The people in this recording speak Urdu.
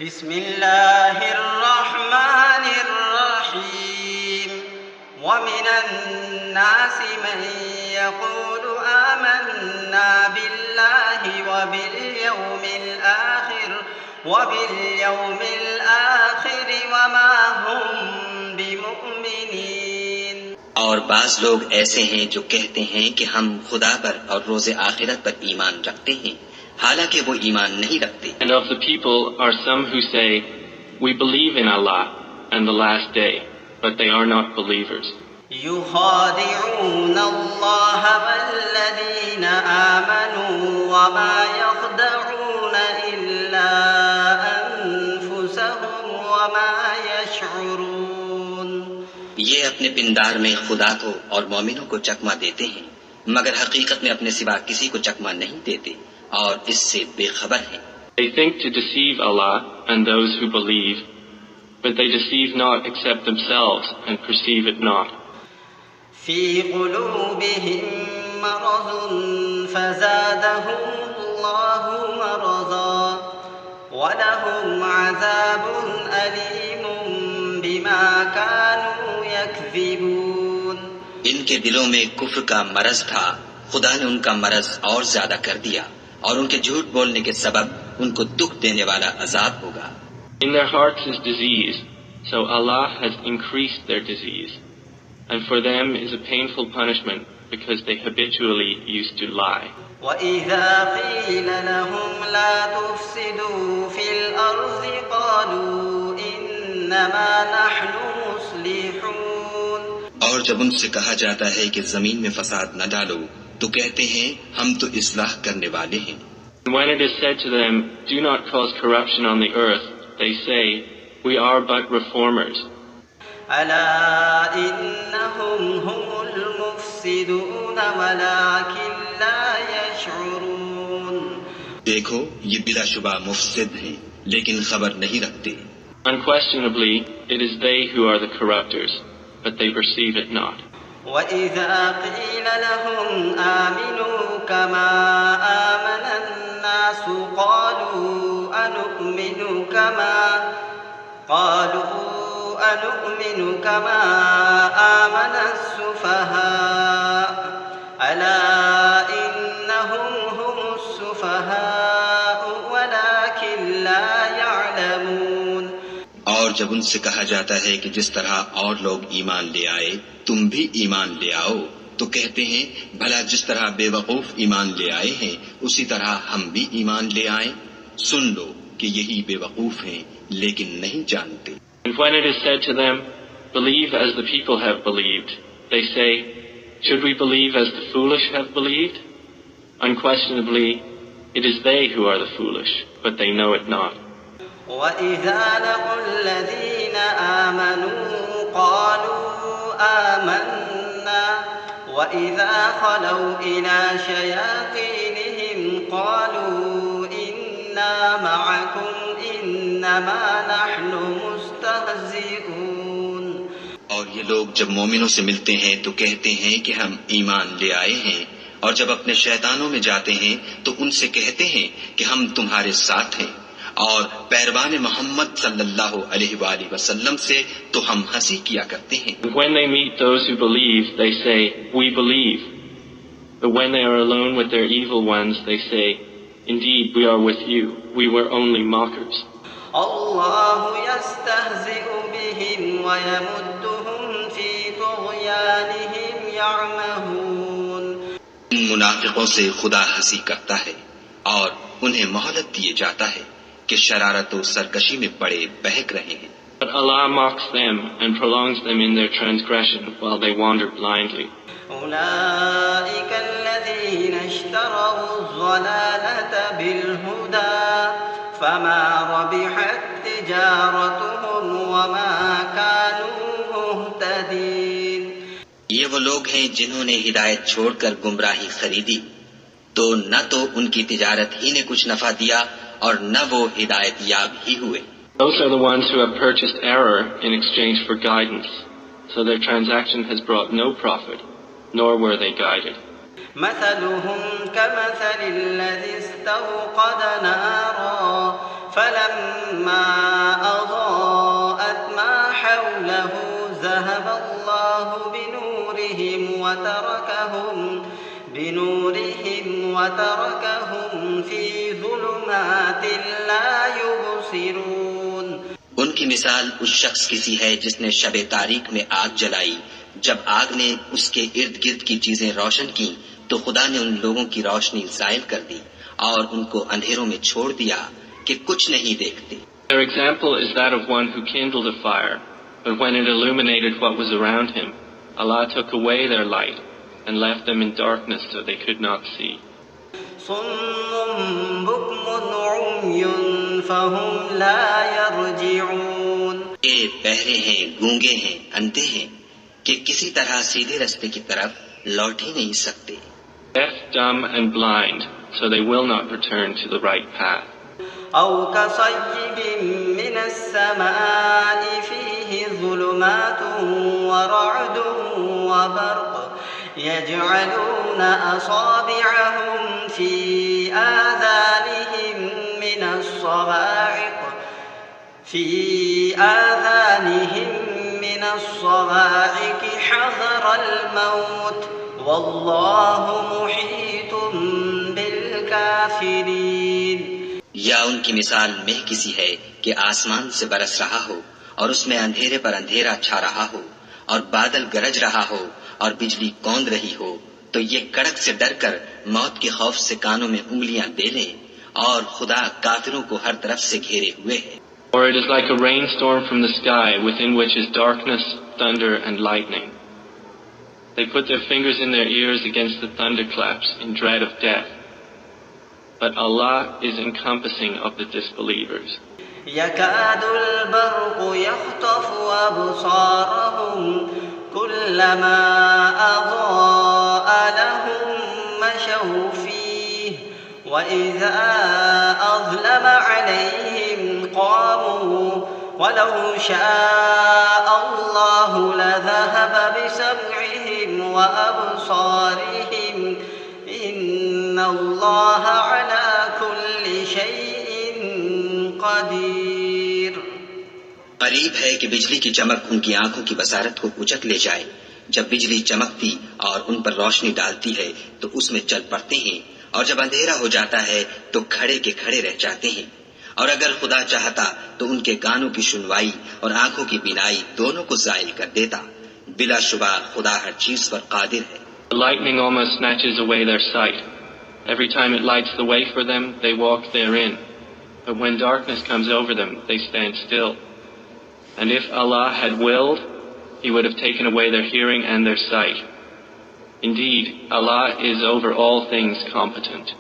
بسم اللہ الرحمن الرحیم ومن الناس من يقول آمنا باللہ وبالیوم الآخر وما هم بمؤمنین۔ اور بعض لوگ ایسے ہیں جو کہتے ہیں کہ ہم خدا پر اور روز آخرت پر ایمان رکھتے ہیں، حالانکہ وہ ایمان نہیں رکھتے۔ And of the people are some who say, we believe in Allah and the last day, but they are not believers. يخادعون الله والذين آمنوا وما يخدعون إلا أنفسهم وما يشعرون۔ یہ اپنے پندار میں خدا کو اور مومنوں کو چکمہ دیتے ہیں، مگر حقیقت میں اپنے سوا کسی کو چکمہ نہیں دیتے اور اس سے بے خبر ہیں۔ They think to deceive Allah and those who believe, but they deceive not except themselves and perceive it not. في قلوبهم مرض فزادهم الله مرضا ولهم عذاب أليم بما كانوا يكذبون۔ ان کے دلوں میں کفر کا مرض تھا، خدا نے ان کا مرض اور زیادہ کر دیا اور ان کے جھوٹ بولنے کے سبب ان کو دکھ دینے والا عذاب ہوگا۔ In their hearts is disease, so Allah has increased their disease. And for them is a painful punishment because they habitually used to lie. وَإِذَا قِيلَ لَهُمْ لَا تُفْسِدُوا فِي الْأَرْضِ قَالُوا إِنَّمَا نَحْنُ مُصْلِحُونَ۔ اور جب ان سے کہا جاتا ہے کہ زمین میں فساد نہ ڈالو تو کہتے ہیں ہم تو اصلاح کرنے والے ہیں۔ And when it is said to them, do not cause corruption on the earth, they say, we are but reformers. أَلَا إِنَّهُمْ هُمُ الْمُفْسِدُونَ وَلَكِنْ لَا يَشْعُرُونَ۔ دیکھو یہ بلا شبہ مفسد ہیں لیکن خبر نہیں رکھتے۔ Unquestionably, it is they who are the corrupters, but they perceive it not. وَإِذَا قِيلَ لَهُمْ آمِنُوا كَمَا آمَنَ النَّاسُ قَالُوا أَنُؤْمِنُ كَمَا آمَنَ السُّفَهَاءُ أَلَا إِنَّهُمْ هُمُ السُّفَهَاءُ وَلَكِنْ لَا يَعْلَمُونَ۔ اور جب ان سے کہا جاتا ہے کہ جس طرح اور لوگ ایمان لے آئے تم بھی ایمان لے آؤ تو کہتے ہیں بھلا جس طرح بے وقوف ایمان لے آئے ہیں اسی طرح ہم بھی ایمان لے آئیں۔ سن لو کہ یہی بے وقوف ہیں لیکن نہیں جانتے۔ And when it is said to them, believe as the people have believed, they say, should we believe as the foolish have believed? Unquestionably, it is they who are the foolish, but they know it not. وَإِذَا لَقُوا الَّذِينَ آمَنُوا قَالُوا آمَنَّا وَإِذَا خَلَوْا إِلَى شَيَاطِينِهِمْ قَالُوا إِنَّا مَعَكُمْ إِنَّمَا نَحْنُ مُسْتَهْزِئُونَ۔ اور یہ لوگ جب مومنوں سے ملتے ہیں تو کہتے ہیں کہ ہم ایمان لے آئے ہیں، اور جب اپنے شیطانوں میں جاتے ہیں تو ان سے کہتے ہیں کہ ہم تمہارے ساتھ ہیں، اور پیروان محمد صلی اللہ علیہ وآلہ وسلم سے تو ہم ہنسی کیا کرتے ہیں۔ And when they meet those who believe, they say, we believe. But when they are alone with their evil ones, they say, indeed, we are with you. We were only mockers. اللہ يستهزئ بهم ويمدهم في طغيانهم يعمهون۔ ان منافقوں سے خدا ہنسی کرتا ہے اور انہیں مہلت دیے جاتا ہے کہ شرارت و سرکشی میں پڑے بہک رہے ہیں۔ But Allah mocks them and prolongs them in their transgression while they wander blindly. أولئك الذين اشتروا الضلالة بالهدى فما ربحت تجارتهم وما كانوا مهتدين۔ یہ وہ لوگ ہیں جنہوں نے ہدایت چھوڑ کر گمراہی خریدی تو نہ تو ان کی تجارت ہی نے کچھ نفع دیا اور نہ وہ ہدایت یاب ہی ہوئے۔ Those are the ones who have purchased error in exchange for guidance, so their transaction has brought no profit, nor were they guided. مثلهم كمثل الذي استوقد نارا فلما أضاءت ما حوله ذهب الله بنورهم وتركهم في ظلمات لا يبصرون. ان کی مثال اس شخص کی سی ہے جس نے شب تاریک میں آگ جلائی. جب آگ نے اس کے ارد گرد کی چیزیں روشن کی تو خدا نے ان لوگوں کی روشنی زائل کر دی اور ان کو اندھیروں میں چھوڑ دیا کہ کچھ نہیں دیکھتے. Their example is that of one who kindled a fire, but when it illuminated what was around him, Allah took away their light and left them in darkness so they could not see. صم بكم عمي فهم لا يرجعون. یہ بہرے ہیں، گونگے ہیں، اندھے ہیں کہ کسی طرح سیدھے رستے کی طرف لوٹ ہی نہیں سکتے. Deaf, dumb, and blind, so they will not return to the right path. أو كصيب من السماء فيه ظلمات ورعد وبرق يجعلون أصابعهم في آذانهم من الصواعق حذر الموت والله محيط بالكافرين. یا ان کی مثال مہ کسی ہے کہ آسمان سے برس رہا ہو اور اس میں اندھیرے پر اندھیرا چھا رہا ہو اور بادل گرج رہا ہو اور بجلی کوند رہی ہو تو یہ کڑک سے ڈر کر موت کے خوف سے کانوں میں انگلیاں دے لیں اور خدا کافروں کو ہر طرف سے گھیرے ہوئے ہے. Or it is like a rainstorm from the sky within which is darkness, thunder, and lightning. They put their fingers in their ears against the thunderclaps in dread of death. But Allah is encompassing of the disbelievers. يكاد البرق يخطف أبصارهم كلما أضاء لهم مشوا فيه وإذا أظلم عليهم قاموا ولو شاء الله لذهب بسمعهم وأبصارهم إن الله على كل شيء قدير. قریب ہے کہ بجلی کی چمک ان کی آنکھوں کی بصارت کو اچک لے جائے. جب بجلی چمکتی اور ان پر روشنی ڈالتی ہے تو اس میں چل پڑتے ہیں اور جب اندھیرا ہو جاتا ہے تو کھڑے کے کھڑے رہ جاتے ہیں. اور اگر خدا چاہتا تو ان کے کانوں کی سنوائی اور آنکھوں کی بینائی دونوں کو زائل کر دیتا. بلا شبہ خدا ہر چیز پر قادر ہے. The lightning almost snatches away their sight. Every time it lights the way for them, they walk therein. But when darkness comes over them, they stand still. And if Allah had willed, He would have taken away their hearing and their sight. Indeed, Allah is over all things competent.